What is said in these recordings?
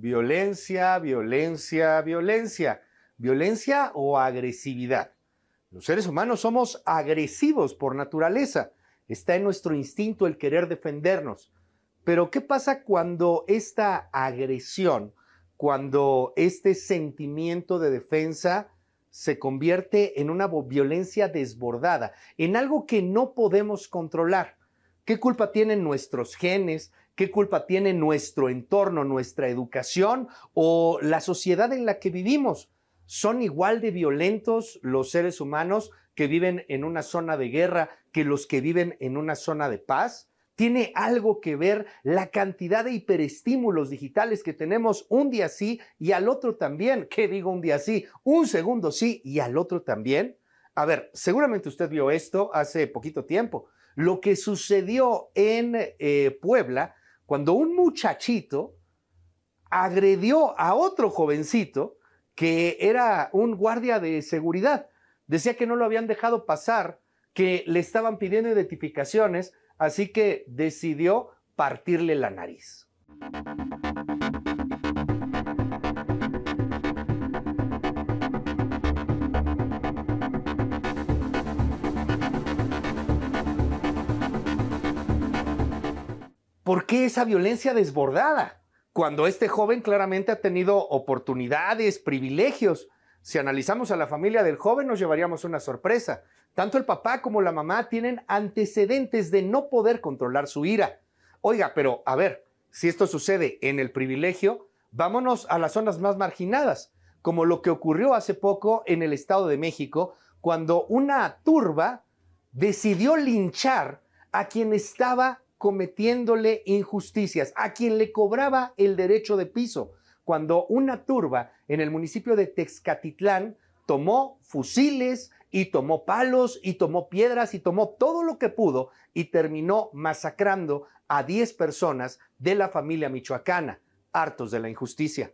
Violencia, violencia, violencia. Violencia o agresividad. Los seres humanos somos agresivos por naturaleza. Está en nuestro instinto el querer defendernos. Pero ¿qué pasa cuando esta agresión, cuando este sentimiento de defensa se convierte en una violencia desbordada, en algo que no podemos controlar? ¿Qué culpa tienen nuestros genes? ¿Qué culpa tiene nuestro entorno, nuestra educación o la sociedad en la que vivimos? ¿Son igual de violentos los seres humanos que viven en una zona de guerra que los que viven en una zona de paz? ¿Tiene algo que ver la cantidad de hiperestímulos digitales que tenemos un día sí y al otro también? ¿Qué digo un día sí? Un segundo sí y al otro también. A ver, seguramente usted vio esto hace poquito tiempo. Lo que sucedió en Puebla cuando un muchachito agredió a otro jovencito que era un guardia de seguridad. Decía que no lo habían dejado pasar, que le estaban pidiendo identificaciones, así que decidió partirle la nariz. ¿Por qué esa violencia desbordada? Cuando este joven claramente ha tenido oportunidades, privilegios. Si analizamos a la familia del joven, nos llevaríamos una sorpresa. Tanto el papá como la mamá tienen antecedentes de no poder controlar su ira. Oiga, pero a ver, si esto sucede en el privilegio, vámonos a las zonas más marginadas, como lo que ocurrió hace poco en el Estado de México, cuando una turba decidió linchar a quien estaba cometiéndole injusticias, a quien le cobraba el derecho de piso, cuando una turba en el municipio de Texcatitlán tomó fusiles y tomó palos y tomó piedras y tomó todo lo que pudo y terminó masacrando a 10 personas de la familia michoacana, hartos de la injusticia.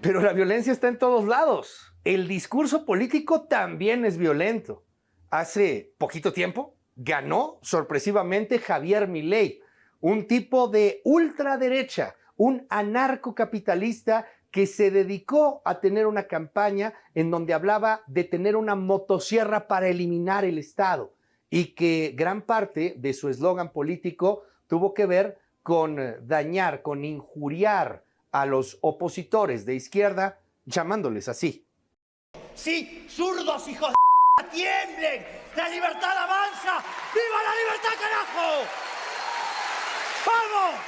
Pero la violencia está en todos lados. El discurso político también es violento. Hace poquito tiempo ganó sorpresivamente Javier Milei, un tipo de ultraderecha, un anarcocapitalista que se dedicó a tener una campaña en donde hablaba de tener una motosierra para eliminar el Estado y que gran parte de su eslogan político tuvo que ver con dañar, con injuriar a los opositores de izquierda, llamándoles así. Sí, zurdos, hijos de tiemblen, la libertad avanza, ¡viva la libertad, carajo! ¡Vamos!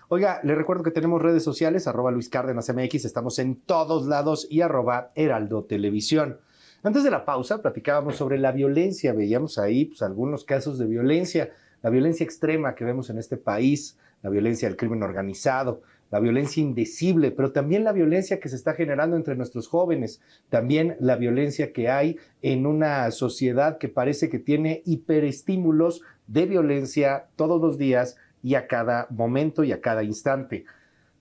Oiga, le recuerdo que tenemos redes sociales, @LuisCárdenasMX, estamos en todos lados y @Heraldo Televisión. Antes de la pausa platicábamos sobre la violencia, veíamos ahí algunos casos de violencia, la violencia extrema que vemos en este país, la violencia del crimen organizado, la violencia indecible, pero también la violencia que se está generando entre nuestros jóvenes, también la violencia que hay en una sociedad que parece que tiene hiperestímulos de violencia todos los días y a cada momento y a cada instante.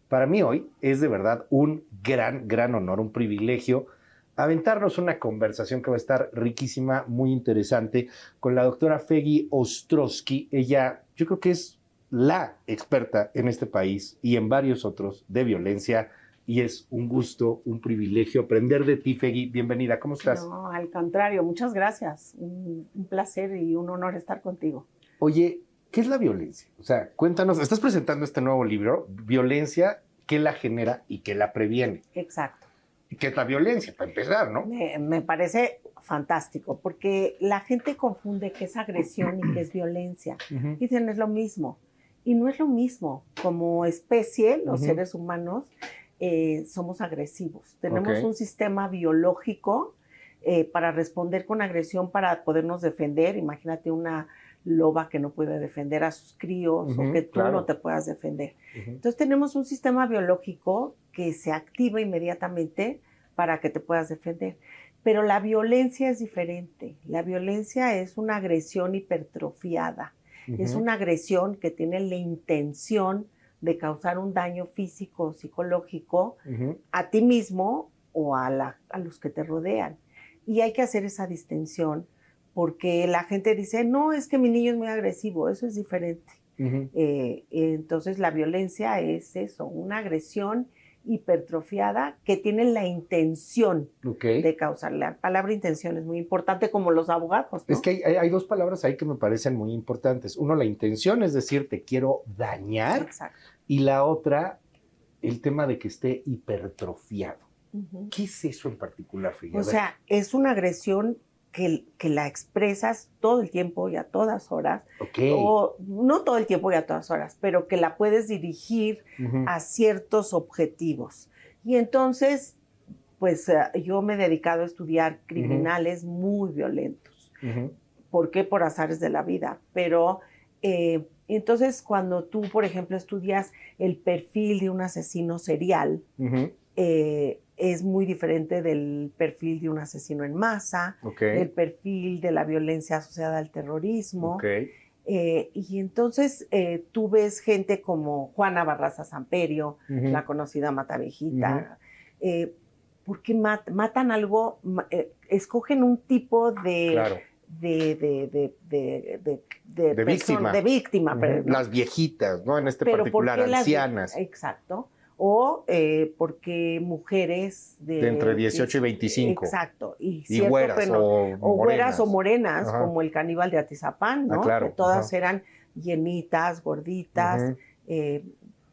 Para mí hoy es de verdad un gran honor, un privilegio aventarnos una conversación que va a estar riquísima, muy interesante, con la doctora Fegui Ostrowski. Ella, yo creo que es la experta en este país y en varios otros de violencia, y es un gusto, un privilegio aprender de ti, Fegui. Bienvenida, ¿cómo estás? No, al contrario, muchas gracias. Un placer y un honor estar contigo. Oye, ¿qué es la violencia? O sea, cuéntanos, estás presentando este nuevo libro, Violencia, ¿qué la genera y qué la previene? Exacto. ¿Qué es la violencia, para empezar, no? Me parece fantástico, porque la gente confunde qué es agresión y qué es violencia. Dicen, es lo mismo. Y no es lo mismo. Como especie, los seres humanos somos agresivos. Tenemos un sistema biológico para responder con agresión para podernos defender. Imagínate una loba que no puede defender a sus críos o que tú no te puedas defender. Entonces tenemos un sistema biológico que se activa inmediatamente para que te puedas defender. Pero la violencia es diferente. La violencia es una agresión hipertrofiada. Es una agresión que tiene la intención de causar un daño físico o psicológico a ti mismo o a los que te rodean. Y hay que hacer esa distinción porque la gente dice, no, es que mi niño es muy agresivo, eso es diferente. Entonces la violencia es eso, una agresión hipertrofiada que tiene la intención de causar. La palabra intención es muy importante, como los abogados, ¿no? Es que hay dos palabras ahí que me parecen muy importantes. Uno, la intención, es decir, te quiero dañar. Exacto. Y la otra, el tema de que esté hipertrofiado. ¿Qué es eso en particular, Frida? O sea, es una agresión que la expresas todo el tiempo y a todas horas, o no todo el tiempo y a todas horas, pero que la puedes dirigir a ciertos objetivos. Y entonces, pues yo me he dedicado a estudiar criminales muy violentos. ¿Por qué? Por azares de la vida. Pero entonces cuando tú, por ejemplo, estudias el perfil de un asesino serial, es muy diferente del perfil de un asesino en masa, el perfil de la violencia asociada al terrorismo. Y entonces tú ves gente como Juana Barraza Samperio, la conocida Mataviejita, porque matan algo, escogen un tipo de víctima. Las viejitas, ¿no? En este particular, ancianas. Exacto. O porque mujeres de entre 18 y 25. Exacto. Y güeras o güeras o morenas, como el caníbal de Atizapán, ¿no? Claro. Que todas eran llenitas, gorditas.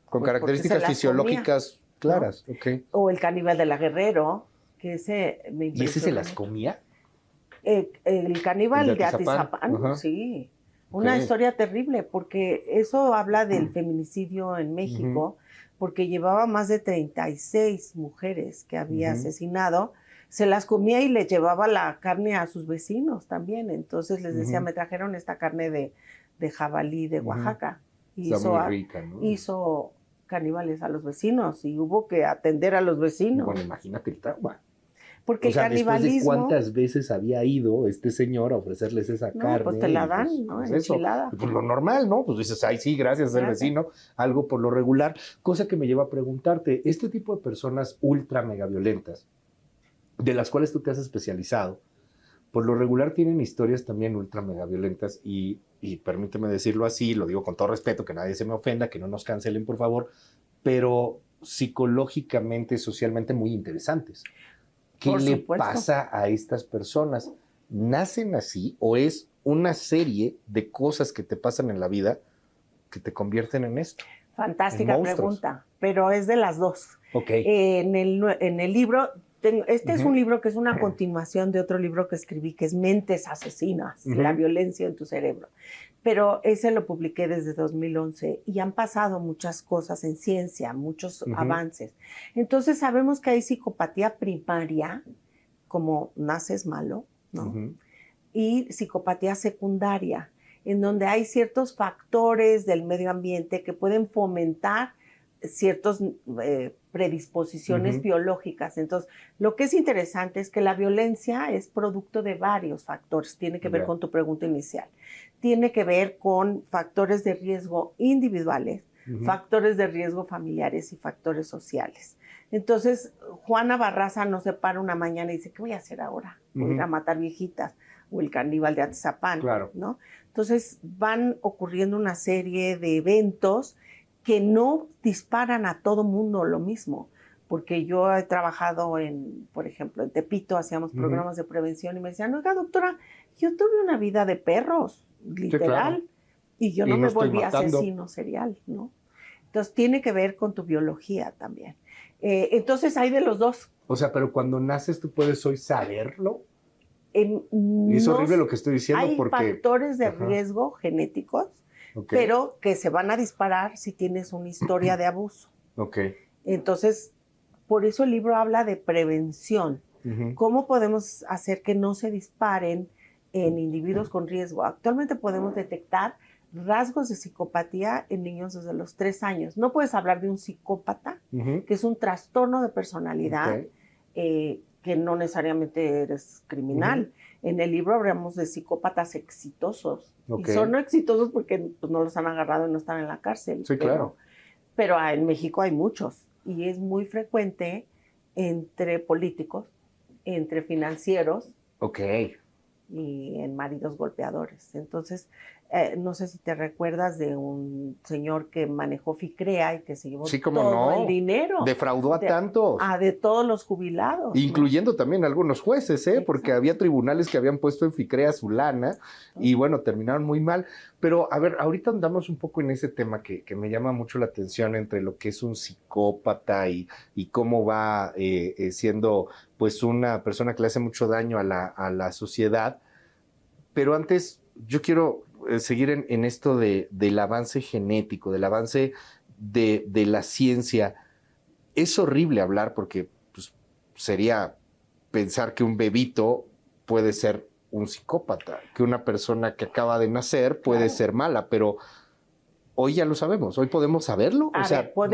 Con características fisiológicas claras. ¿No? O el caníbal de la Guerrero, que ese me impresionó. ¿Y ese se las comía? El caníbal de Atizapán, sí. Una historia terrible, porque eso habla del feminicidio en México, porque llevaba más de 36 mujeres que había asesinado, se las comía y le llevaba la carne a sus vecinos también. Entonces les decía, me trajeron esta carne de jabalí de Oaxaca. Y muy rica, ¿no? hizo caníbales a los vecinos y hubo que atender a los vecinos. Bueno, imagínate el trauma. Porque el canibalismo... Después de cuántas veces había ido este señor a ofrecerles esa carne. Pues te la dan, ¿no? Enchilada. Pues lo normal, ¿no? Pues dices, ay, sí, gracias al vecino, algo por lo regular. Cosa que me lleva a preguntarte, este tipo de personas ultra mega violentas, de las cuales tú te has especializado, por lo regular tienen historias también ultra mega violentas y permíteme decirlo así, lo digo con todo respeto, que nadie se me ofenda, que no nos cancelen, por favor, pero psicológicamente, socialmente muy interesantes. ¿Qué le pasa a estas personas? ¿Nacen así o es una serie de cosas que te pasan en la vida que te convierten en esto? Fantástica pregunta, pero es de las dos. En el libro, es un libro que es una continuación de otro libro que escribí, que es Mentes Asesinas, la violencia en tu cerebro. Pero ese lo publiqué desde 2011 y han pasado muchas cosas en ciencia, muchos avances. Entonces sabemos que hay psicopatía primaria, como naces malo, ¿no? Y psicopatía secundaria, en donde hay ciertos factores del medio ambiente que pueden fomentar ciertas predisposiciones biológicas. Entonces, lo que es interesante es que la violencia es producto de varios factores. Tiene que ver con tu pregunta inicial. Tiene que ver con factores de riesgo individuales, factores de riesgo familiares y factores sociales. Entonces, Juana Barraza no se para una mañana y dice, ¿qué voy a hacer ahora? Voy a ir a matar viejitas, o el caníbal de Atizapán, ¿no? Entonces, van ocurriendo una serie de eventos que no disparan a todo mundo lo mismo, porque yo he trabajado por ejemplo, en Tepito, hacíamos programas de prevención y me decían, oiga, doctora, yo tuve una vida de perros, literal, y yo no me volví asesino serial, ¿no? Entonces, tiene que ver con tu biología también. Entonces, hay de los dos. O sea, pero cuando naces, ¿tú puedes hoy saberlo? Es horrible lo que estoy diciendo porque... Hay factores de riesgo genéticos, pero que se van a disparar si tienes una historia de abuso. Entonces, por eso el libro habla de prevención. ¿Cómo podemos hacer que no se disparen en individuos con riesgo? Actualmente podemos detectar rasgos de psicopatía en niños desde los 3 años. No puedes hablar de un psicópata, que es un trastorno de personalidad, que no necesariamente eres criminal. En el libro hablamos de psicópatas exitosos. Y son no exitosos porque pues, no los han agarrado y no están en la cárcel. Sí, claro. Pero en México hay muchos. Y es muy frecuente entre políticos, entre financieros. Y en maridos golpeadores. Entonces, no sé si te recuerdas de un señor que manejó FICREA y que se llevó todo el dinero. Defraudó a tantos. De todos los jubilados. Incluyendo también algunos jueces, porque había tribunales que habían puesto en FICREA su lana y bueno, terminaron muy mal. Pero a ver, ahorita andamos un poco en ese tema que me llama mucho la atención entre lo que es un psicópata y cómo va siendo pues una persona que le hace mucho daño a la sociedad. Pero antes yo quiero seguir en esto del avance genético, del avance de la ciencia. Es horrible hablar porque pues, sería pensar que un bebito puede ser un psicópata, que una persona que acaba de nacer puede ser mala, pero hoy ya lo sabemos, hoy podemos saberlo.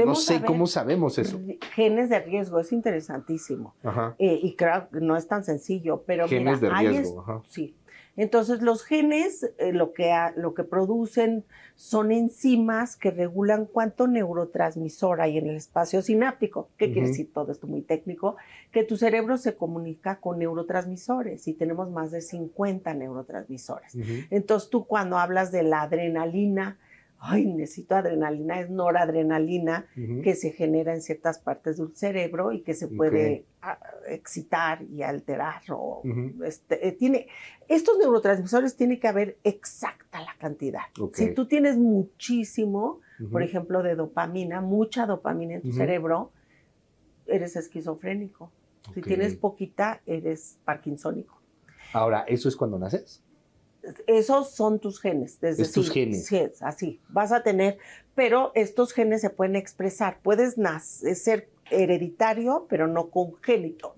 No sé cómo sabemos eso. Genes de riesgo, es interesantísimo. Y claro, no es tan sencillo, pero genes de riesgo. Sí. Entonces, los genes lo que producen son enzimas que regulan cuánto neurotransmisor hay en el espacio sináptico. ¿Qué quiere decir todo esto muy técnico? Que tu cerebro se comunica con neurotransmisores y tenemos más de 50 neurotransmisores. Entonces, tú cuando hablas de la adrenalina, necesito adrenalina, es noradrenalina que se genera en ciertas partes del cerebro y que se puede excitar y alterar. Estos neurotransmisores tiene que haber exacta la cantidad. Si tú tienes muchísimo, por ejemplo, de dopamina, mucha dopamina en tu cerebro, eres esquizofrénico. Si tienes poquita, eres parkinsónico. Ahora, ¿eso es cuando naces? Esos son tus genes. Tus genes. Sí, así. Vas a tener, pero estos genes se pueden expresar. Puedes ser hereditario, pero no congénito.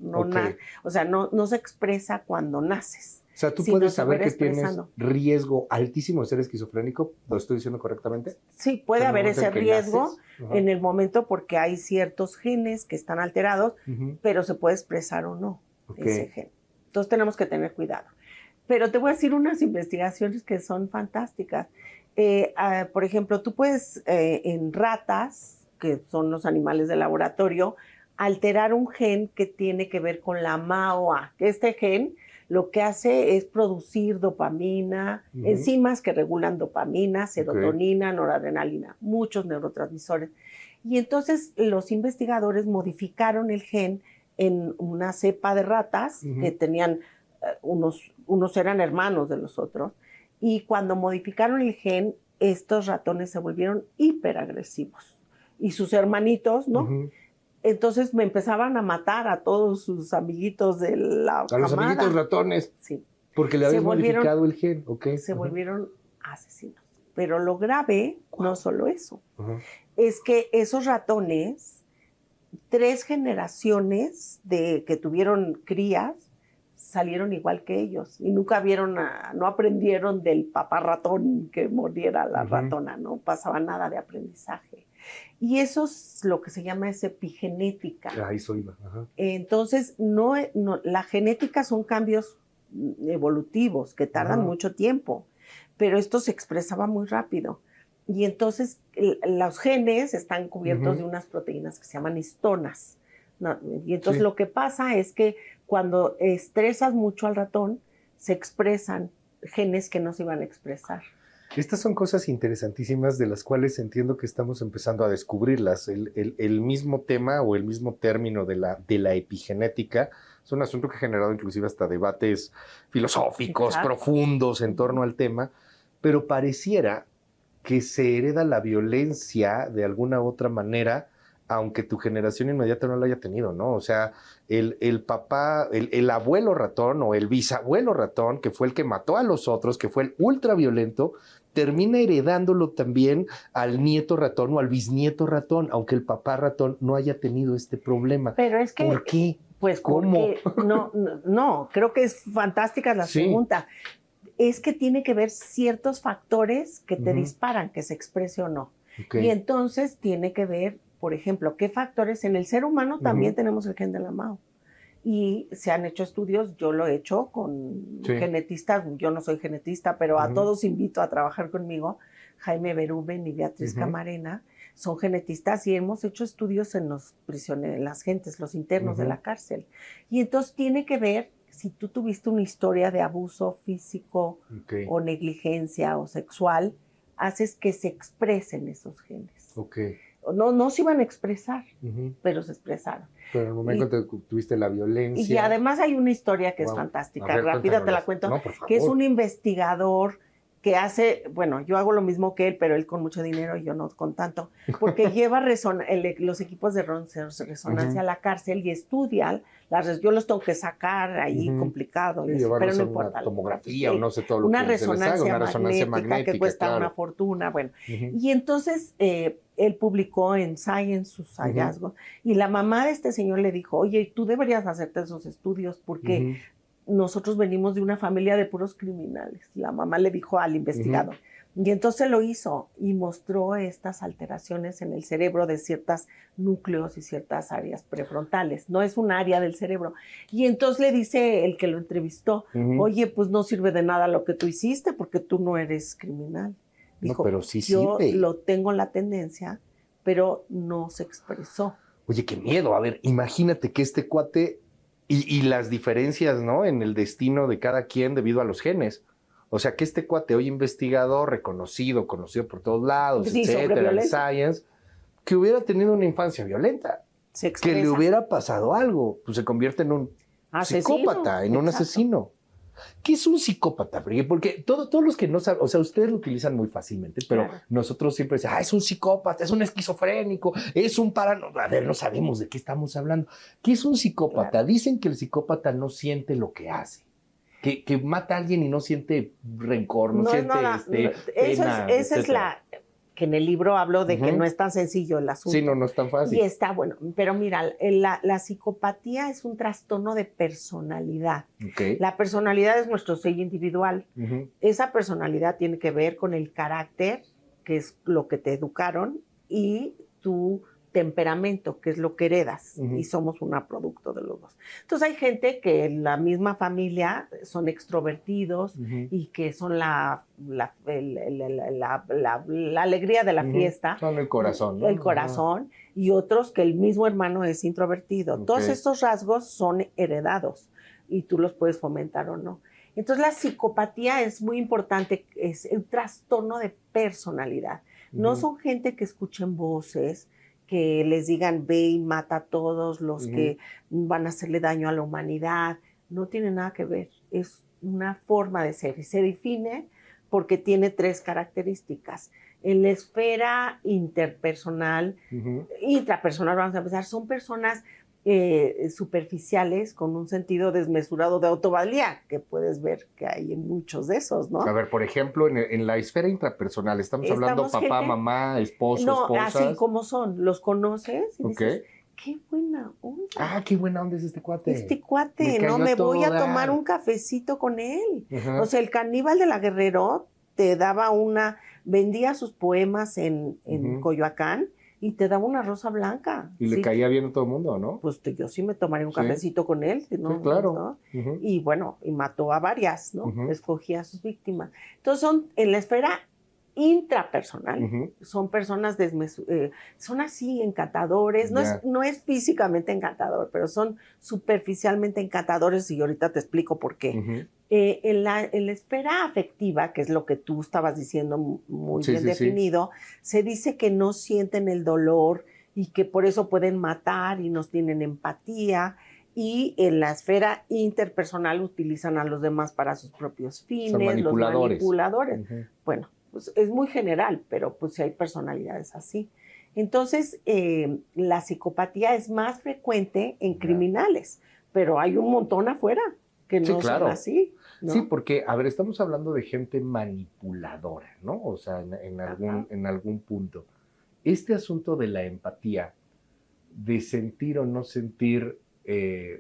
O sea, no se expresa cuando naces. O sea, tú puedes saber que tienes riesgo altísimo de ser esquizofrénico. ¿Lo estoy diciendo correctamente? Sí, puede haber ese riesgo en el momento porque hay ciertos genes que están alterados, pero se puede expresar o no ese gen. Entonces tenemos que tener cuidado. Pero te voy a decir unas investigaciones que son fantásticas. Por ejemplo, tú puedes en ratas, que son los animales de laboratorio, alterar un gen que tiene que ver con la MAOA. Este gen lo que hace es producir dopamina, enzimas que regulan dopamina, serotonina, noradrenalina, muchos neurotransmisores. Y entonces los investigadores modificaron el gen en una cepa de ratas que tenían unos eran hermanos de los otros, y cuando modificaron el gen, estos ratones se volvieron hiperagresivos. Y sus hermanitos, ¿no? Entonces me empezaban a matar a todos sus amiguitos de la camada. Los amiguitos ratones. Sí. Porque le habían modificado el gen. Se volvieron asesinos. Pero lo grave, no solo eso, es que esos ratones, 3 generaciones que tuvieron crías, salieron igual que ellos y nunca no aprendieron del papá ratón que mordiera a la ratona, no pasaba nada de aprendizaje. Y eso es lo que se llama epigenética. Eso iba. Entonces, la genética son cambios evolutivos que tardan mucho tiempo, pero esto se expresaba muy rápido. Y entonces, los genes están cubiertos de unas proteínas que se llaman histonas. Y entonces lo que pasa es que cuando estresas mucho al ratón, se expresan genes que no se iban a expresar. Estas son cosas interesantísimas de las cuales entiendo que estamos empezando a descubrirlas. El mismo tema o el mismo término de la epigenética es un asunto que ha generado inclusive hasta debates filosóficos profundos en torno al tema, pero pareciera que se hereda la violencia de alguna otra manera, aunque tu generación inmediata no lo haya tenido, ¿no? O sea, el papá, el abuelo ratón o el bisabuelo ratón, que fue el que mató a los otros, que fue el ultraviolento, termina heredándolo también al nieto ratón o al bisnieto ratón, aunque el papá ratón no haya tenido este problema. Pero es que, ¿por qué? Pues ¿Cómo? no, creo que es fantástica la pregunta. Es que tiene que ver ciertos factores que te disparan que se exprese o no. Okay. Y entonces tiene que ver, por ejemplo, qué factores en el ser humano también tenemos el gen de la MAO. Y se han hecho estudios, yo lo he hecho con genetistas, yo no soy genetista, pero a todos invito a trabajar conmigo, Jaime Beruben y Beatriz Camarena, son genetistas y hemos hecho estudios en los prisioneros, en las gentes, los internos de la cárcel. Y entonces tiene que ver si tú tuviste una historia de abuso físico o negligencia o sexual, haces que se expresen esos genes. No se iban a expresar, pero se expresaron. Pero en el momento que tuviste la violencia. Y además hay una historia que es fantástica, ver, rápida te la cuento, que es un investigador que hace, bueno, yo hago lo mismo que él, pero él con mucho dinero y yo no con tanto, porque lleva los equipos de resonancia a la cárcel y estudia, yo los tengo que sacar ahí complicado, pero no importa. Una tomografía o no sé todo lo una que resonancia resonancia magnética que cuesta una fortuna, bueno. Y entonces él publicó en Science sus hallazgos y la mamá de este señor le dijo, oye, tú deberías hacerte esos estudios porque nosotros venimos de una familia de puros criminales. La mamá le dijo al investigador. Y entonces lo hizo y mostró estas alteraciones en el cerebro de ciertos núcleos y ciertas áreas prefrontales. No es un área del cerebro. Y entonces le dice el que lo entrevistó, oye, pues no sirve de nada lo que tú hiciste porque tú no eres criminal. Dijo, pero sí yo sirve. lo tengo la tendencia, pero no se expresó. Oye, qué miedo. A ver, imagínate que este cuate y las diferencias, ¿no? En el destino de cada quien debido a los genes. O sea, que este cuate hoy investigador, reconocido, conocido por todos lados, etcétera, en Science, que hubiera tenido una infancia violenta, que le hubiera pasado algo, pues se convierte en un psicópata, en un asesino. ¿Qué es un psicópata? Porque todos los que no saben, o sea, ustedes lo utilizan muy fácilmente, pero nosotros siempre decimos, es un psicópata, es un esquizofrénico, es un paranoico. A ver, no sabemos de qué estamos hablando. ¿Qué es un psicópata? Dicen que el psicópata no siente lo que hace. Que mata a alguien y no siente rencor, no siente pena. Esa es la que en el libro hablo de que no es tan sencillo el asunto. Sí, no es tan fácil. Y está bueno, pero mira, la psicopatía es un trastorno de personalidad. La personalidad es nuestro sello individual. Esa personalidad tiene que ver con el carácter, que es lo que te educaron, y tu temperamento, que es lo que heredas, y somos un producto de los dos. Entonces hay gente que en la misma familia son extrovertidos y que son la alegría de la fiesta. Son el corazón, ¿no? El corazón, y otros que el mismo hermano es introvertido. Todos estos rasgos son heredados y tú los puedes fomentar o no. Entonces la psicopatía es muy importante, es el trastorno de personalidad. No son gente que escuchen voces, que les digan ve y mata a todos los que van a hacerle daño a la humanidad. No tiene nada que ver. Es una forma de ser y se define porque tiene 3 características. En la esfera interpersonal, intrapersonal, vamos a empezar, son personas superficiales con un sentido desmesurado de autovalía, que puedes ver que hay en muchos de esos, ¿no? A ver, por ejemplo, en la esfera intrapersonal, estamos hablando papá, mamá, esposo, esposas. Así como son, los conoces y dices, qué buena onda. Ah, qué buena onda es este cuate. Este cuate, no me voy a tomar un cafecito con él. O sea, el caníbal de la Guerrero te daba vendía sus poemas en Coyoacán y te daba una rosa blanca. Y le caía bien a todo el mundo, ¿no? Pues yo sí me tomaría un cafecito con él. ¿No? Sí, claro. ¿no? Y bueno, y mató a varias, ¿no? Escogía a sus víctimas. Entonces son en la esfera intrapersonal, son personas son así encantadores, no es físicamente encantador, pero son superficialmente encantadores y ahorita te explico por qué. En la esfera afectiva, que es lo que tú estabas diciendo muy bien definido, se dice que no sienten el dolor y que por eso pueden matar y no tienen empatía. Y en la esfera interpersonal utilizan a los demás para sus propios fines, son manipuladores. Los manipuladores. Bueno, pues es muy general, pero pues sí hay personalidades así. Entonces, la psicopatía es más frecuente en criminales, pero hay un montón afuera que no son así, ¿no? Sí, porque, a ver, estamos hablando de gente manipuladora, ¿no? O sea, en algún punto. Este asunto de la empatía, de sentir o no sentir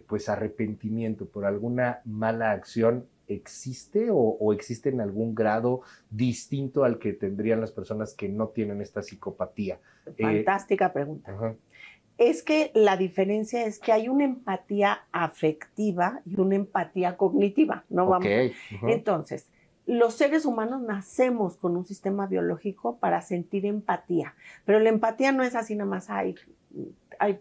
pues arrepentimiento por alguna mala acción, ¿existe o existe en algún grado distinto al que tendrían las personas que no tienen esta psicopatía? Fantástica pregunta. Ajá. Es que la diferencia es que hay una empatía afectiva y una empatía cognitiva, ¿no? Vamos. Entonces, los seres humanos nacemos con un sistema biológico para sentir empatía, pero la empatía no es así nada más, ay,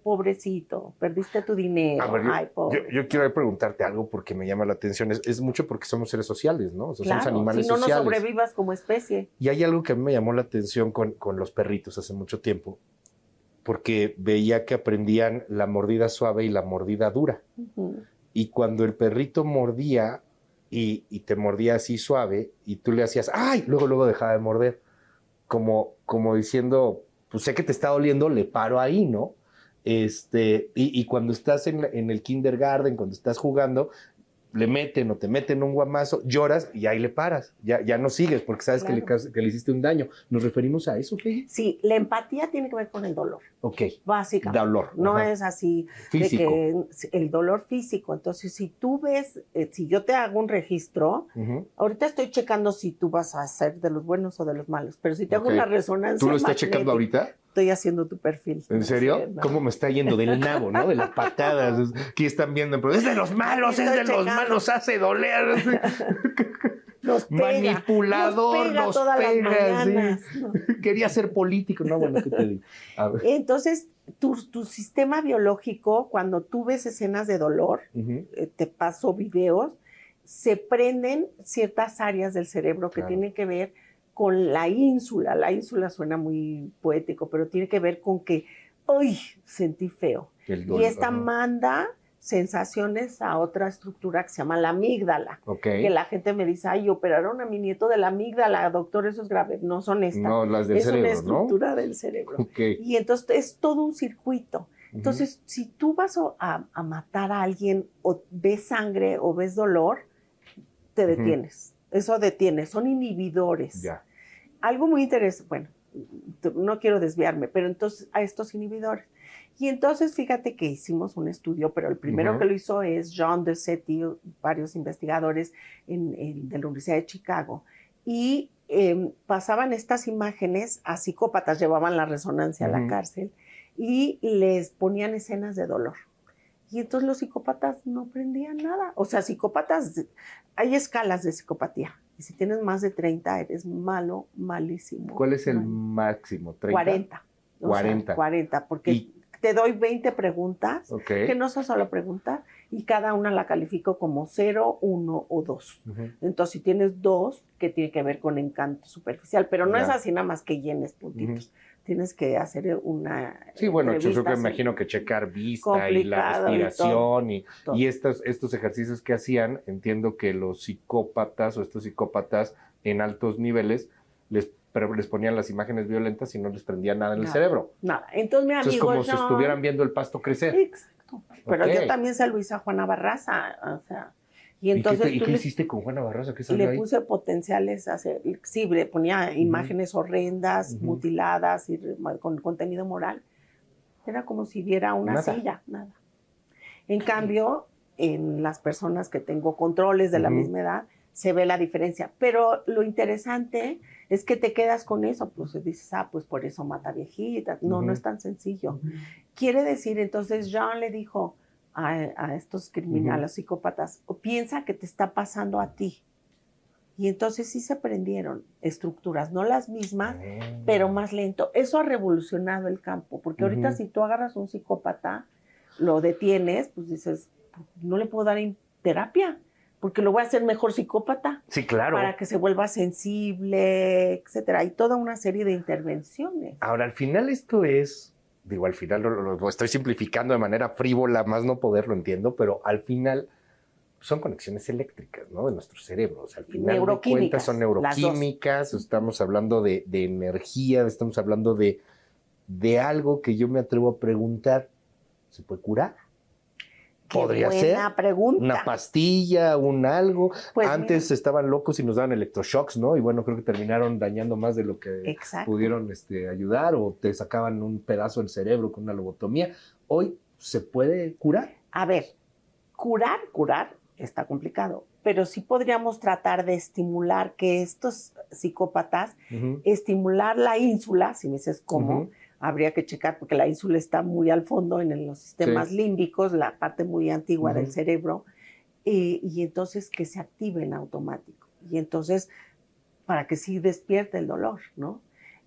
pobrecito, perdiste tu dinero, A ver, ay, pobre. Yo quiero preguntarte algo porque me llama la atención, es mucho porque somos seres sociales, ¿no? O sea, claro, somos animales si no, sociales. no sobrevivas como especie. Y hay algo que a mí me llamó la atención con los perritos hace mucho tiempo, porque veía que aprendían la mordida suave y la mordida dura. Y cuando el perrito mordía y te mordía así suave y tú le hacías, ¡ay! Luego dejaba de morder, como diciendo, pues sé que te está doliendo, le paro ahí, ¿no? Y cuando estás en el kindergarten, cuando estás jugando, le meten o te meten un guamazo, lloras y ahí le paras. Ya no sigues porque sabes claro. que le hiciste un daño. ¿Nos referimos a eso, Fey? Sí, la empatía tiene que ver con el dolor. Ok. Básicamente. Dolor. No es así. Físico. De que el dolor físico. Entonces, si tú ves, si yo te hago un registro, ahorita estoy checando si tú vas a ser de los buenos o de los malos, pero si te hago una resonancia ¿Tú lo estás checando ahorita? Estoy haciendo tu perfil. ¿En serio? No. ¿Cómo me está yendo del nabo, no? De las patadas. Aquí están viendo, pero es de los malos, es de los malos, hace doler. Nos pega, manipulador, nos pega. Sí. ¿no? Quería ser político. No, bueno, ¿qué te digo? A ver. Entonces, tu sistema biológico, cuando tú ves escenas de dolor, te paso videos, se prenden ciertas áreas del cerebro que tienen que ver con la ínsula. La ínsula suena muy poético, pero tiene que ver con que, ¡ay! Sentí feo. Y esta manda sensaciones a otra estructura que se llama la amígdala. Que la gente me dice, ay, operaron a mi nieto de la amígdala, doctor, eso es grave. No son estas. No, las del cerebro, ¿no? Es una estructura del cerebro. Y entonces es todo un circuito. Entonces, si tú vas a matar a alguien o ves sangre o ves dolor, te detienes. Eso detiene, son inhibidores. Ya. Algo muy interesante, bueno, no quiero desviarme, pero entonces a estos inhibidores. Y entonces fíjate que hicimos un estudio, pero el primero que lo hizo es John Dossetti, varios investigadores de la Universidad de Chicago, y pasaban estas imágenes a psicópatas, llevaban la resonancia a la cárcel y les ponían escenas de dolor. Y entonces los psicópatas no aprendían nada. O sea, psicópatas, hay escalas de psicopatía. Y si tienes más de 30, eres malo, malísimo. ¿Cuál es el máximo? ¿30? 40. 40. 40, porque te doy 20 preguntas, que no son solo preguntas, y cada una la califico como 0, 1 o 2. Entonces, si tienes 2, que tiene que ver con encanto superficial, pero no es así nada más que llenes puntitos. Tienes que hacer una sí, bueno, yo me imagino que checar vista y la respiración y estos ejercicios que hacían, entiendo que los psicópatas o estos psicópatas en altos niveles les ponían las imágenes violentas y no les prendía nada en el cerebro. Nada. Entonces, mi amigo es como si estuvieran viendo el pasto crecer. Exacto. Pero yo también se lo hice a Juana Barraza, o sea. Y entonces ¿Y qué hiciste con Juana Barraza? ¿Qué salió ahí? Le puse potenciales, sí, le ponía imágenes horrendas, mutiladas y con contenido moral. Era como si viera una silla, nada. En cambio, en las personas que tengo controles de la misma edad, se ve la diferencia. Pero lo interesante es que te quedas con eso, pues dices, pues por eso mata viejitas. No, no es tan sencillo. Quiere decir, entonces John le dijo a estos criminales, a los psicópatas, o piensa que te está pasando a ti. Y entonces sí se aprendieron estructuras, no las mismas, pero más lento. Eso ha revolucionado el campo, porque ahorita si tú agarras un psicópata, lo detienes, pues dices, no le puedo dar terapia, porque lo voy a hacer mejor psicópata. Sí, claro. Para que se vuelva sensible, etcétera. Hay toda una serie de intervenciones. Ahora, al final esto es... Digo, al final lo estoy simplificando de manera frívola, más no poder, lo entiendo, pero al final son conexiones eléctricas, ¿no? De nuestro cerebro. O sea, al final de cuentas son neuroquímicas, estamos hablando de energía, estamos hablando de algo que yo me atrevo a preguntar, ¿se puede curar? ¿Podría ser? Pregunta. Una pastilla, un algo. Pues antes estaban locos y nos daban electroshocks, ¿no? Y bueno, creo que terminaron dañando más de lo que pudieron ayudar, o te sacaban un pedazo del cerebro con una lobotomía. Hoy se puede curar. A ver, curar está complicado, pero sí podríamos tratar de estimular que estos psicópatas, estimular la ínsula, si me dices cómo, habría que checar porque la ínsula está muy al fondo en los sistemas límbicos, la parte muy antigua del cerebro, y entonces que se active en automático. Y entonces, para que sí despierte el dolor, ¿no?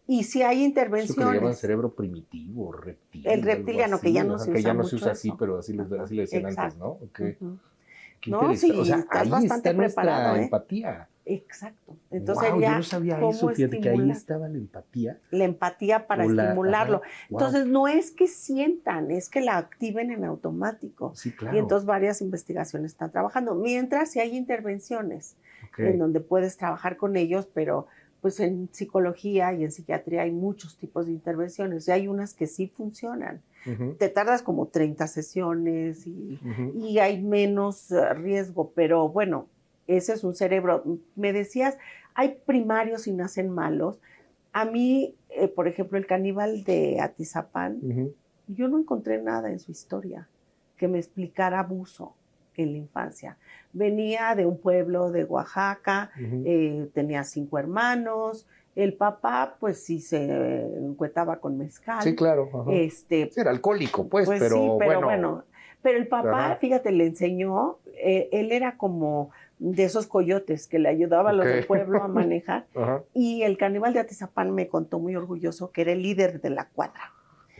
Y si hay intervenciones. Eso que le llaman cerebro primitivo, reptiliano. El reptiliano, que ya no se usa. Que ya no se usa eso. así, pero así le decían antes, ¿no? Okay. Qué no, sí, o sea, estás ahí bastante está preparado, nuestra empatía. Exacto. Entonces, yo no sabía eso, fíjate que ahí estaba la empatía. La empatía para estimularlo. Entonces, no es que sientan, es que la activen en automático. Sí, claro. Y entonces varias investigaciones están trabajando. Mientras, si hay intervenciones en donde puedes trabajar con ellos, pero pues en psicología y en psiquiatría hay muchos tipos de intervenciones. Y hay unas que sí funcionan. Te tardas como 30 sesiones y hay menos riesgo, pero bueno, ese es un cerebro. Me decías, hay primarios y nacen malos. A mí, por ejemplo, el caníbal de Atizapán, yo no encontré nada en su historia que me explicara abuso en la infancia. Venía de un pueblo de Oaxaca, tenía 5 hermanos. El papá, pues sí, se encuetaba con mezcal. Sí, claro. Era alcohólico, pues pero sí, pero bueno. Pero el papá, fíjate, le enseñó, él era como de esos coyotes que le ayudaba a los del pueblo a manejar. Y el caníbal de Atizapán me contó muy orgulloso que era el líder de la cuadra.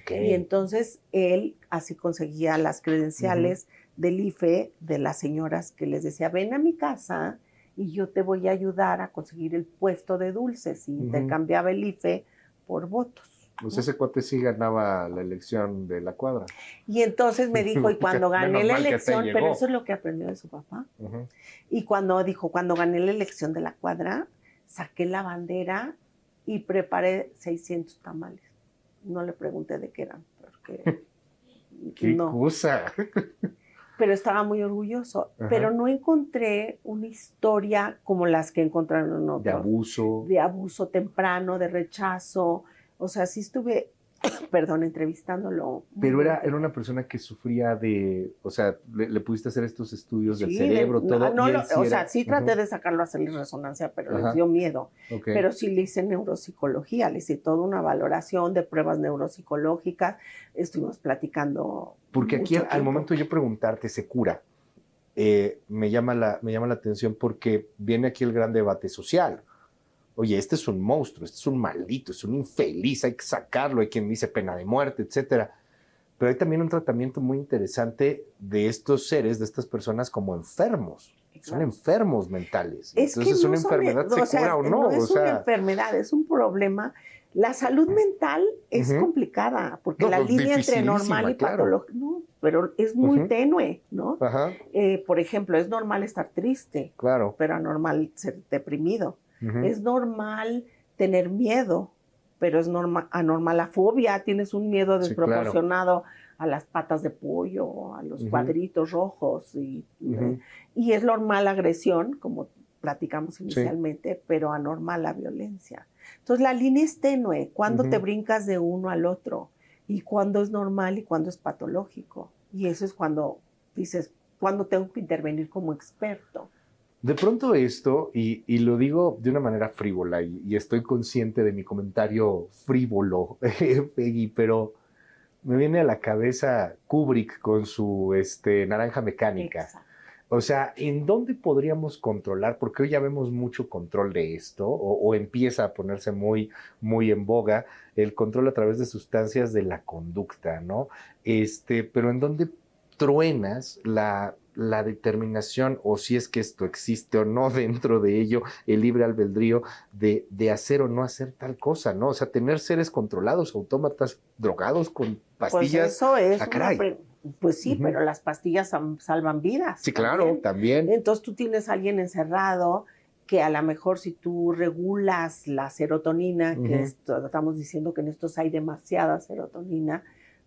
Y entonces él así conseguía las credenciales del IFE de las señoras que les decía, ven a mi casa y yo te voy a ayudar a conseguir el puesto de dulces. Y intercambiaba el IFE por votos. Pues ese cuate sí ganaba la elección de la cuadra. Y entonces me dijo, y cuando gané la elección, pero eso es lo que aprendió de su papá. Y cuando gané la elección de la cuadra, saqué la bandera y preparé 600 tamales. No le pregunté de qué eran, porque ¡Qué cosa! Pero estaba muy orgulloso. Pero no encontré una historia como las que encontraron en otros. De abuso. De abuso temprano, de rechazo. O sea, sí estuve, entrevistándolo. Pero era una persona que sufría de, o sea, le pudiste hacer estos estudios del cerebro, todo. Sí traté de sacarlo a hacerle resonancia, pero les dio miedo. Pero sí le hice neuropsicología, le hice toda una valoración de pruebas neuropsicológicas. Estuvimos platicando. Porque aquí al momento de yo preguntarte, ¿se cura? Me llama la atención porque viene aquí el gran debate social. Oye, este es un monstruo, este es un maldito, es un infeliz, hay que sacarlo, hay quien dice pena de muerte, etcétera. Pero hay también un tratamiento muy interesante de estos seres, de estas personas como enfermos. Son enfermos mentales. Entonces, ¿es una enfermedad, se cura o no? No es una enfermedad, es un problema. La salud mental es complicada, porque la línea entre normal y patológico, no, pero es muy tenue, ¿no? Por ejemplo, es normal estar triste, pero anormal ser deprimido. Es normal tener miedo, pero es anormal la fobia. Tienes un miedo desproporcionado a las patas de pollo, a los cuadritos rojos. Y es normal la agresión, como platicamos inicialmente, pero anormal la violencia. Entonces la línea es tenue. ¿Cuándo te brincas de uno al otro? ¿Y cuándo es normal y cuándo es patológico? Y eso es cuando dices, ¿cuándo tengo que intervenir como experto? De pronto esto, y lo digo de una manera frívola, y estoy consciente de mi comentario frívolo, Peggy, pero me viene a la cabeza Kubrick con su Naranja Mecánica. Exacto. O sea, ¿en dónde podríamos controlar? Porque hoy ya vemos mucho control de esto, o empieza a ponerse muy, muy en boga el control a través de sustancias de la conducta, ¿no? Pero ¿en dónde truenas la determinación, o si es que esto existe o no dentro de ello, el libre albedrío de hacer o no hacer tal cosa, ¿no? O sea, tener seres controlados, autómatas, drogados con pastillas. Pues eso es pues sí, pero las pastillas salvan vidas. Sí, claro, también. Entonces tú tienes a alguien encerrado que a lo mejor si tú regulas la serotonina, que estamos diciendo que en estos hay demasiada serotonina,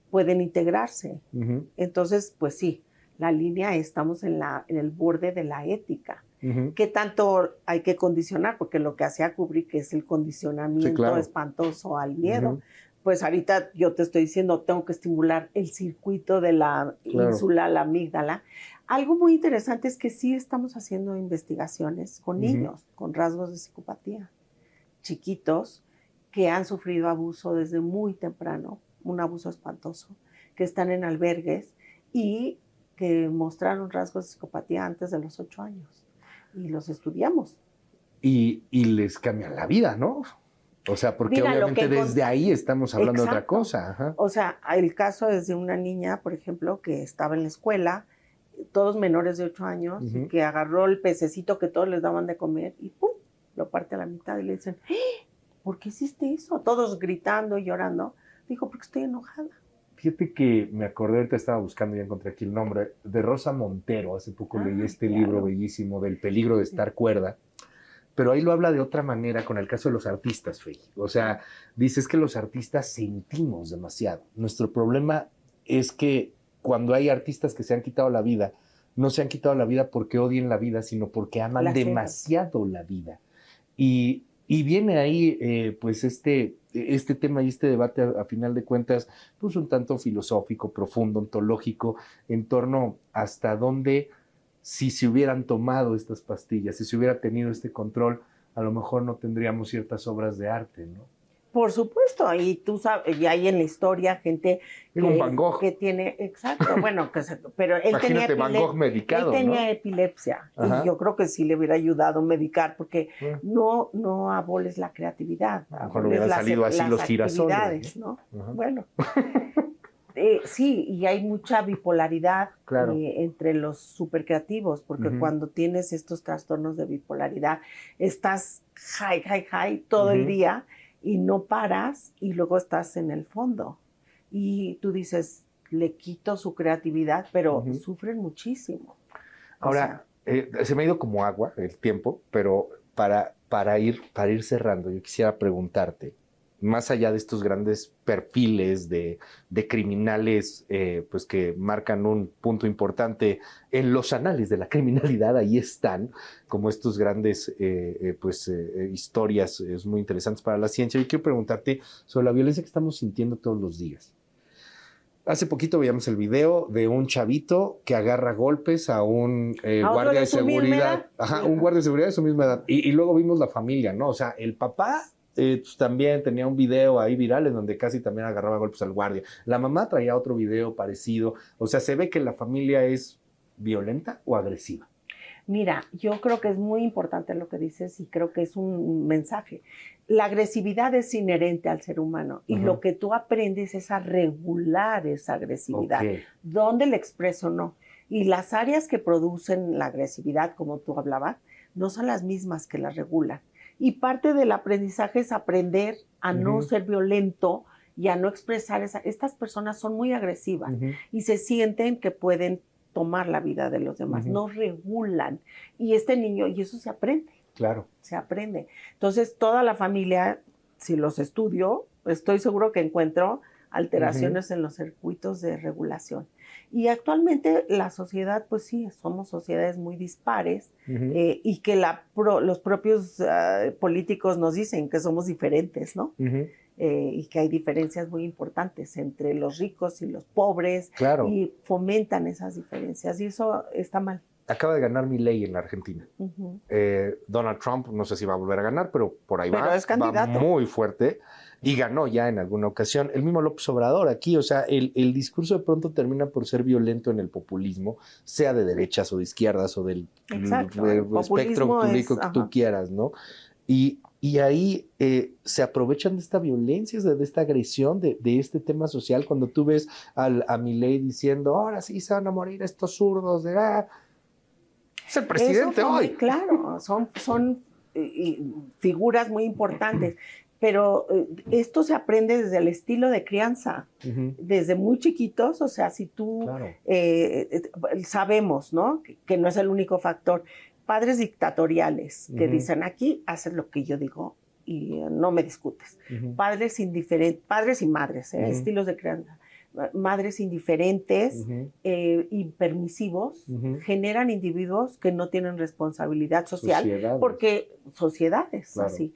pueden integrarse. Entonces, pues sí, la línea, estamos en el borde de la ética. ¿Qué tanto hay que condicionar? Porque lo que hacía Kubrick es el condicionamiento espantoso al miedo. pues ahorita yo te estoy diciendo, tengo que estimular el circuito de la ínsula, la amígdala. Algo muy interesante es que sí estamos haciendo investigaciones con niños con rasgos de psicopatía, chiquitos que han sufrido abuso desde muy temprano, un abuso espantoso, que están en albergues y que mostraron rasgos de psicopatía antes de los 8 años. Y los estudiamos. Y les cambia la vida, ¿no? O sea, porque mira, obviamente desde ahí estamos hablando de otra cosa. Ajá. O sea, el caso es de una niña, por ejemplo, que estaba en la escuela, todos menores de 8 años, y que agarró el pececito que todos les daban de comer y ¡pum! Lo parte a la mitad y le dicen, ¿por qué hiciste eso? Todos gritando y llorando. Dijo, porque estoy enojada. Fíjate que me acordé, ahorita estaba buscando y encontré aquí el nombre, de Rosa Montero. Hace poco leí este libro bellísimo del peligro de estar cuerda. Pero ahí lo habla de otra manera con el caso de los artistas, Fey. O sea, dices que los artistas sentimos demasiado. Nuestro problema es que cuando hay artistas que se han quitado la vida, no se han quitado la vida porque odien la vida, sino porque aman demasiado la vida. Y viene ahí, pues, este tema y este debate, a final de cuentas, pues, un tanto filosófico, profundo, ontológico, en torno hasta dónde, si se hubieran tomado estas pastillas, si se hubiera tenido este control, a lo mejor no tendríamos ciertas obras de arte, ¿no? Por supuesto, y tú sabes, y hay en la historia gente que tiene, exacto, bueno, pero él imagínate Van Gogh medicado, él tenía epilepsia, y yo creo que sí le hubiera ayudado medicar, porque no aboles la creatividad, a lo mejor hubieran salido así los girasoles, ¿no? Bueno. Sí, y hay mucha bipolaridad entre los supercreativos, porque cuando tienes estos trastornos de bipolaridad, estás high todo el día y no paras y luego estás en el fondo. Y tú dices, le quito su creatividad, pero sufren muchísimo. Ahora, se me ha ido como agua el tiempo, pero para ir cerrando, yo quisiera preguntarte, más allá de estos grandes perfiles de criminales pues que marcan un punto importante en los anales de la criminalidad, ahí están, como estos grandes historias muy interesantes para la ciencia. Yo quiero preguntarte sobre la violencia que estamos sintiendo todos los días. Hace poquito veíamos el video de un chavito que agarra golpes a un guardia de seguridad. Un guardia de seguridad de su misma edad. Y luego vimos la familia, ¿no? O sea, el papá pues también tenía un video ahí viral en donde casi también agarraba golpes al guardia. La mamá traía otro video parecido. O sea, ¿se ve que la familia es violenta o agresiva? Mira, yo creo que es muy importante lo que dices y creo que es un mensaje. La agresividad es inherente al ser humano y lo que tú aprendes es a regular esa agresividad. ¿Dónde la expreso o no? Y las áreas que producen la agresividad, como tú hablabas, no son las mismas que la regulan. Y parte del aprendizaje es aprender a no ser violento y a no expresar estas personas son muy agresivas y se sienten que pueden tomar la vida de los demás, no regulan. Y este niño, y eso se aprende. Claro. Se aprende. Entonces, toda la familia, si los estudio, estoy seguro que encuentro alteraciones en los circuitos de regulación. Y actualmente la sociedad, pues sí, somos sociedades muy dispares y que los propios políticos nos dicen que somos diferentes, ¿no? Y que hay diferencias muy importantes entre los ricos y los pobres y fomentan esas diferencias y eso está mal. Acaba de ganar Milei en la Argentina. Donald Trump, no sé si va a volver a ganar, pero por ahí va. Es candidato. Va muy fuerte y ganó ya en alguna ocasión. El mismo López Obrador aquí, o sea, el discurso de pronto termina por ser violento en el populismo, sea de derechas o de izquierdas o del espectro público que tú quieras, ¿no? Y ahí se aprovechan de esta violencia, de esta agresión, de este tema social. Cuando tú ves a Milei diciendo, ahora sí se van a morir estos zurdos, es el presidente hoy. Claro, son figuras muy importantes, pero esto se aprende desde el estilo de crianza, desde muy chiquitos, o sea, si tú sabemos, ¿no? Que no es el único factor. Padres dictatoriales que dicen, aquí haces lo que yo digo y no me discutes. Padres indiferentes, padres y madres, estilos de crianza. Madres indiferentes y permisivos generan individuos que no tienen responsabilidad social, porque sociedades así.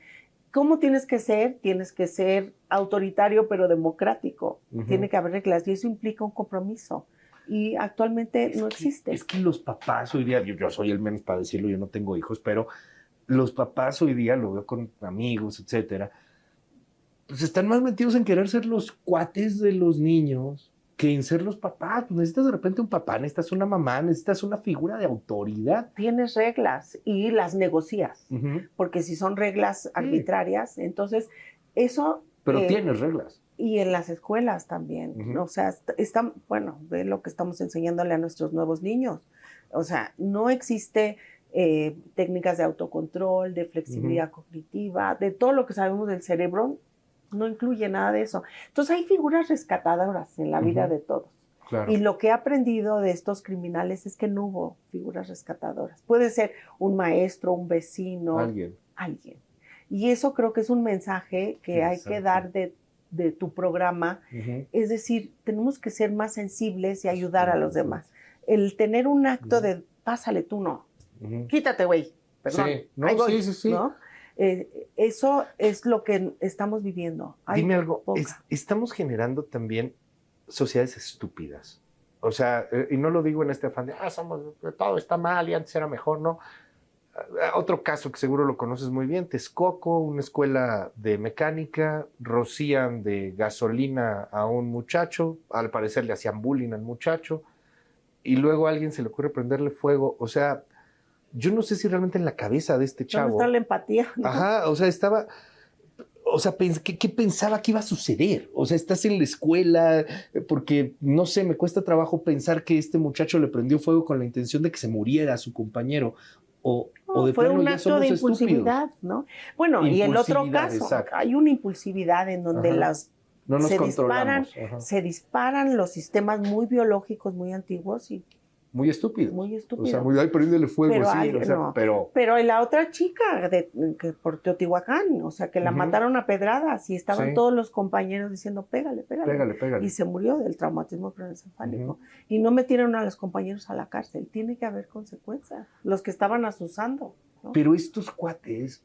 ¿cómo tienes que ser? Tienes que ser autoritario pero democrático. Tiene que haber reglas y eso implica un compromiso. Y actualmente no existe. Es que los papás hoy día, yo soy el menos para decirlo, yo no tengo hijos, pero los papás hoy día, lo veo con amigos, etcétera, pues están más metidos en querer ser los cuates de los niños que en ser los papás. Pues necesitas de repente un papá, necesitas una mamá, necesitas una figura de autoridad. Tienes reglas y las negocias, porque si son reglas arbitrarias, entonces eso... Pero tienes reglas. Y en las escuelas también, o sea, bueno, ve lo que estamos enseñándole a nuestros nuevos niños. O sea, no existe técnicas de autocontrol, de flexibilidad cognitiva, de todo lo que sabemos del cerebro, no incluye nada de eso. Entonces hay figuras rescatadoras en la vida de todos. Claro. Y lo que he aprendido de estos criminales es que no hubo figuras rescatadoras. Puede ser un maestro, un vecino, alguien. Y eso creo que es un mensaje que hay que dar de tu programa. Es decir, tenemos que ser más sensibles y ayudar a los demás. El tener un acto de pásale, tú no. Quítate, güey. Perdón. Sí, no, voy, sí. ¿no? Eso es lo que estamos viviendo. Dime algo, estamos generando también sociedades estúpidas. O sea, y no lo digo en este afán de, todo está mal y antes era mejor, ¿no? Otro caso que seguro lo conoces muy bien, Texcoco, una escuela de mecánica, rocían de gasolina a un muchacho, al parecer le hacían bullying al muchacho, y luego a alguien se le ocurre prenderle fuego. O sea, yo no sé si realmente en la cabeza de este chavo... ¿Dónde está la empatía? ¿No? Ajá, o sea, ¿qué pensaba que iba a suceder? O sea, estás en la escuela, porque, no sé, me cuesta trabajo pensar que este muchacho le prendió fuego con la intención de que se muriera a su compañero. O de fue plano un ya acto somos de impulsividad, estúpidos. ¿no? Bueno, y el otro caso, exacto. hay una impulsividad en donde no nos controlamos. Se disparan los sistemas muy biológicos, muy antiguos y muy estúpido. Muy estúpido. O sea, ay, prendiéndole fuego, pero la otra chica que por Teotihuacán, o sea, que la mataron a pedradas y estaban todos los compañeros diciendo, pégale. Y se murió del traumatismo craneoencefálico. Y no metieron a los compañeros a la cárcel. Tiene que haber consecuencias. Los que estaban asusando, ¿no? Pero estos cuates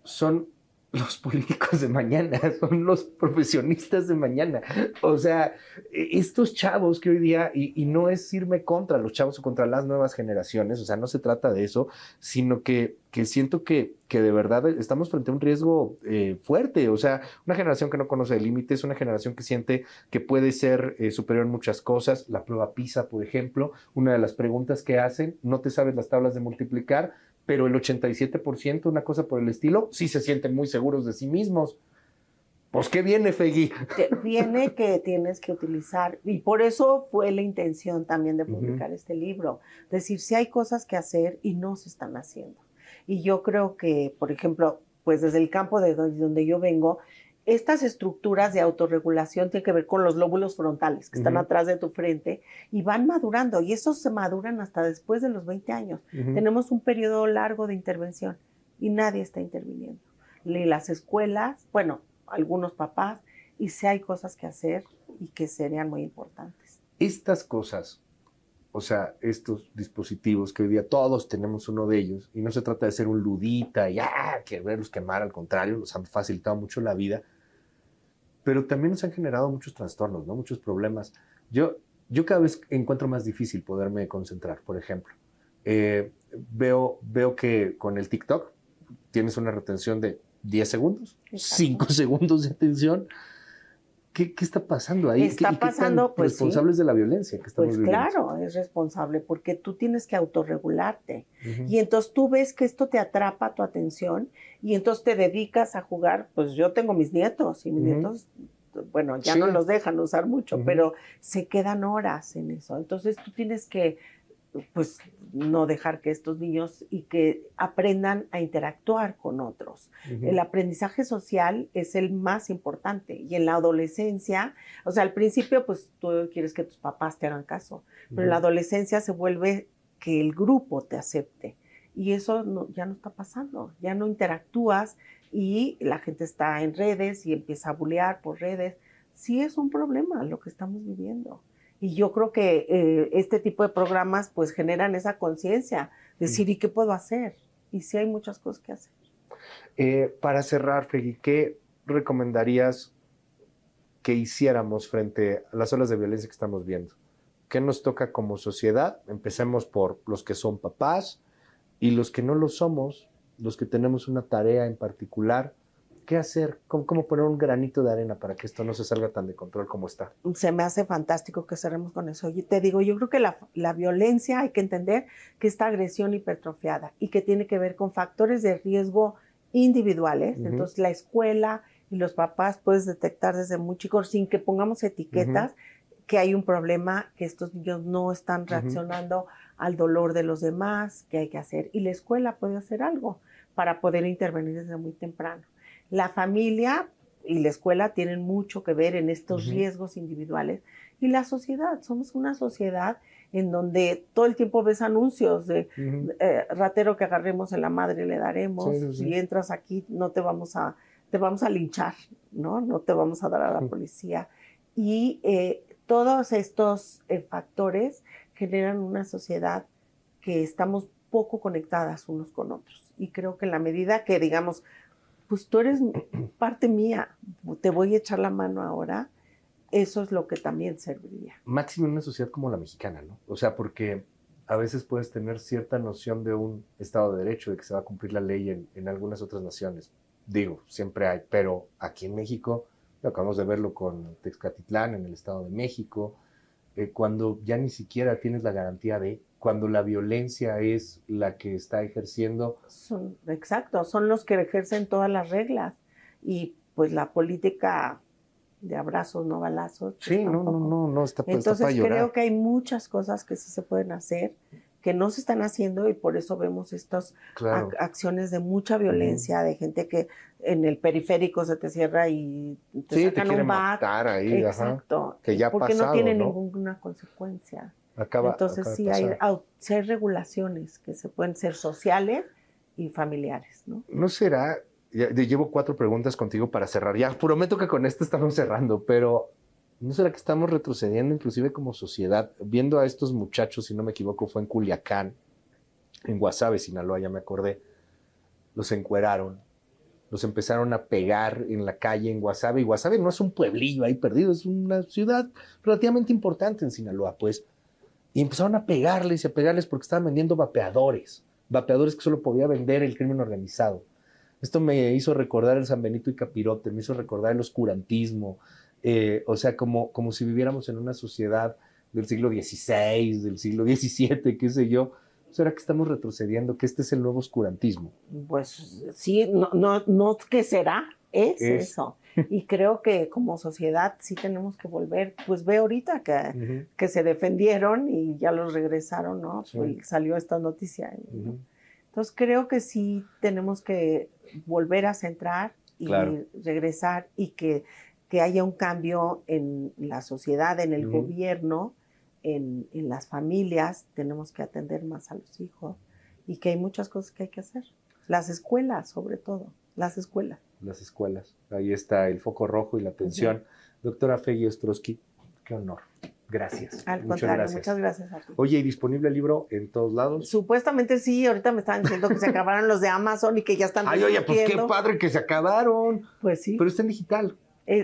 son los políticos de mañana, son los profesionistas de mañana. O sea, estos chavos que hoy día, y no es irme contra los chavos o contra las nuevas generaciones, o sea, no se trata de eso, sino que siento que de verdad estamos frente a un riesgo fuerte. O sea, una generación que no conoce límites, una generación que siente que puede ser superior en muchas cosas. La prueba PISA, por ejemplo, una de las preguntas que hacen, no te sabes las tablas de multiplicar, pero el 87%, una cosa por el estilo, sí se sienten muy seguros de sí mismos. Pues, ¿qué viene, Fegui? Viene que tienes que utilizar, y por eso fue la intención también de publicar este libro, decir, sí hay cosas que hacer y no se están haciendo. Y yo creo que, por ejemplo, pues desde el campo de donde yo vengo, estas estructuras de autorregulación tienen que ver con los lóbulos frontales que están atrás de tu frente y van madurando, y esos se maduran hasta después de los 20 años. Tenemos un periodo largo de intervención y nadie está interviniendo. Ni las escuelas, bueno, algunos papás, y sí hay cosas que hacer y que serían muy importantes. Estas cosas, o sea, estos dispositivos que hoy día todos tenemos uno de ellos, y no se trata de ser un ludita y quererlos quemar, al contrario, nos han facilitado mucho la vida, pero también nos han generado muchos trastornos, ¿no? Muchos problemas. Yo cada vez encuentro más difícil poderme concentrar, por ejemplo. Veo que con el TikTok tienes una retención de 10 segundos, exacto, 5 segundos de atención. ¿Qué está pasando ahí? Está pasando, pues responsables de la violencia que estamos viviendo. Claro, es responsable porque tú tienes que autorregularte. Y entonces tú ves que esto te atrapa tu atención y entonces te dedicas a jugar. Pues yo tengo mis nietos y mis nietos, bueno, ya no los dejan usar mucho, pero se quedan horas en eso. Entonces tú tienes que, pues, no dejar que estos niños y que aprendan a interactuar con otros. El aprendizaje social es el más importante y en la adolescencia, o sea, al principio pues tú quieres que tus papás te hagan caso, pero en la adolescencia se vuelve que el grupo te acepte y eso ya no está pasando, ya no interactúas y la gente está en redes y empieza a bullear por redes. Sí es un problema lo que estamos viviendo. Y yo creo que este tipo de programas pues generan esa conciencia, decir, ¿y qué puedo hacer? Y sí hay muchas cosas que hacer. Para cerrar, Fegui, ¿qué recomendarías que hiciéramos frente a las olas de violencia que estamos viendo? ¿Qué nos toca como sociedad? Empecemos por los que son papás y los que no lo somos, los que tenemos una tarea en particular. ¿Qué hacer? ¿Cómo poner un granito de arena para que esto no se salga tan de control como está? Se me hace fantástico que cerremos con eso. Y te digo, yo creo que la violencia hay que entender que esta agresión hipertrofiada y que tiene que ver con factores de riesgo individuales. Entonces, la escuela y los papás puedes detectar desde muy chicos, sin que pongamos etiquetas, que hay un problema, que estos niños no están reaccionando al dolor de los demás, que hay que hacer. Y la escuela puede hacer algo para poder intervenir desde muy temprano. La familia y la escuela tienen mucho que ver en estos riesgos individuales. Y la sociedad, somos una sociedad en donde todo el tiempo ves anuncios de ratero que agarremos en la madre le daremos, si entras aquí no te vamos a linchar, no te vamos a dar a la policía. Y todos estos factores generan una sociedad que estamos poco conectadas unos con otros. Y creo que en la medida que digamos, pues tú eres parte mía, te voy a echar la mano ahora, eso es lo que también serviría. Máximo en una sociedad como la mexicana, ¿no? O sea, porque a veces puedes tener cierta noción de un Estado de Derecho, de que se va a cumplir la ley en algunas otras naciones. Digo, siempre hay, pero aquí en México, acabamos de verlo con Texcatitlán, en el Estado de México, cuando ya ni siquiera tienes la garantía de, cuando la violencia es la que está ejerciendo. Exacto, son los que ejercen todas las reglas. Y pues la política de abrazos, no balazos. Pues sí, no, está Entonces para llorar. creo que hay muchas cosas que sí se pueden hacer, que no se están haciendo y por eso vemos estas acciones de mucha violencia, de gente que en el periférico se te cierra y te sacan un bat. Matar ahí, exacto. Que ya ha porque pasado, no tiene ninguna consecuencia. Entonces sí hay regulaciones que se pueden ser sociales y familiares, ¿no? ¿No será? Llevo 4 preguntas contigo para cerrar. Ya prometo que con esto estamos cerrando, pero ¿no será que estamos retrocediendo inclusive como sociedad? Viendo a estos muchachos, si no me equivoco, fue en Culiacán, en Guasave, Sinaloa, ya me acordé, los encueraron, los empezaron a pegar en la calle en Guasave, y Guasave no es un pueblillo ahí perdido, es una ciudad relativamente importante en Sinaloa, pues, y empezaron a pegarles y a pegarles porque estaban vendiendo vapeadores que solo podía vender el crimen organizado. Esto me hizo recordar el San Benito y Capirote, me hizo recordar el oscurantismo, o sea, como si viviéramos en una sociedad del siglo XVI, del siglo XVII, qué sé yo. ¿Será que estamos retrocediendo, que este es el nuevo oscurantismo? Pues sí, no ¿qué será? Es eso. Y creo que como sociedad sí tenemos que volver, pues ve ahorita que se defendieron y ya los regresaron, ¿no? Sí. Salió esta noticia. ¿No? Entonces creo que sí tenemos que volver a centrar y regresar y que haya un cambio en la sociedad, en el gobierno, en las familias. Tenemos que atender más a los hijos y que hay muchas cosas que hay que hacer. Las escuelas, sobre todo, las escuelas. Las escuelas, ahí está el foco rojo y la atención. Doctora Fegui Ostrowski, qué honor. Gracias. Al contrario, muchas gracias a ti. Oye, ¿y disponible el libro en todos lados? Supuestamente sí, ahorita me estaban diciendo que se acabaron los de Amazon y que ya están oye, pues qué padre que se acabaron. Pues sí. Pero está en digital.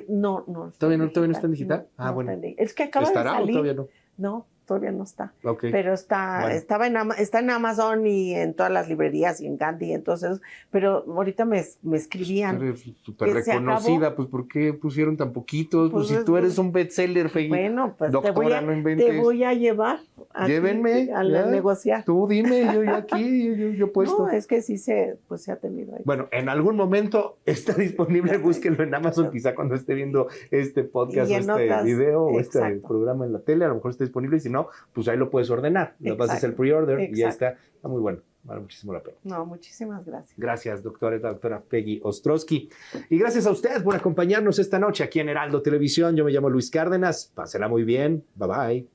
No. ¿Todavía no está en digital? No, bueno. Es que acaba de salir. ¿Estará o todavía no? No, todavía no está. Okay. Pero está en Amazon y en todas las librerías y en Gandhi, entonces, pero ahorita me escribían. Eres súper reconocida, pues ¿por qué pusieron tan poquitos? Pues si tú eres un bestseller, Fegui. Bueno, pues doctora, no inventes. Te voy a llevar aquí. Llévenme a negociar. Tú dime, yo aquí, yo puesto. No, es que sí se ha tenido ahí. Bueno, en algún momento está disponible, búsquenlo en Amazon, quizá cuando esté viendo este podcast o este video o este programa en la tele, a lo mejor está disponible, y si no, pues ahí lo puedes ordenar, lo vas a hacer pre-order y ya está muy bueno, vale muchísimo la pena. No, muchísimas gracias. Gracias, doctora Fegui Ostrowski. Y gracias a usted por acompañarnos esta noche aquí en Heraldo Televisión. Yo me llamo Luis Cárdenas, pásela muy bien, bye bye.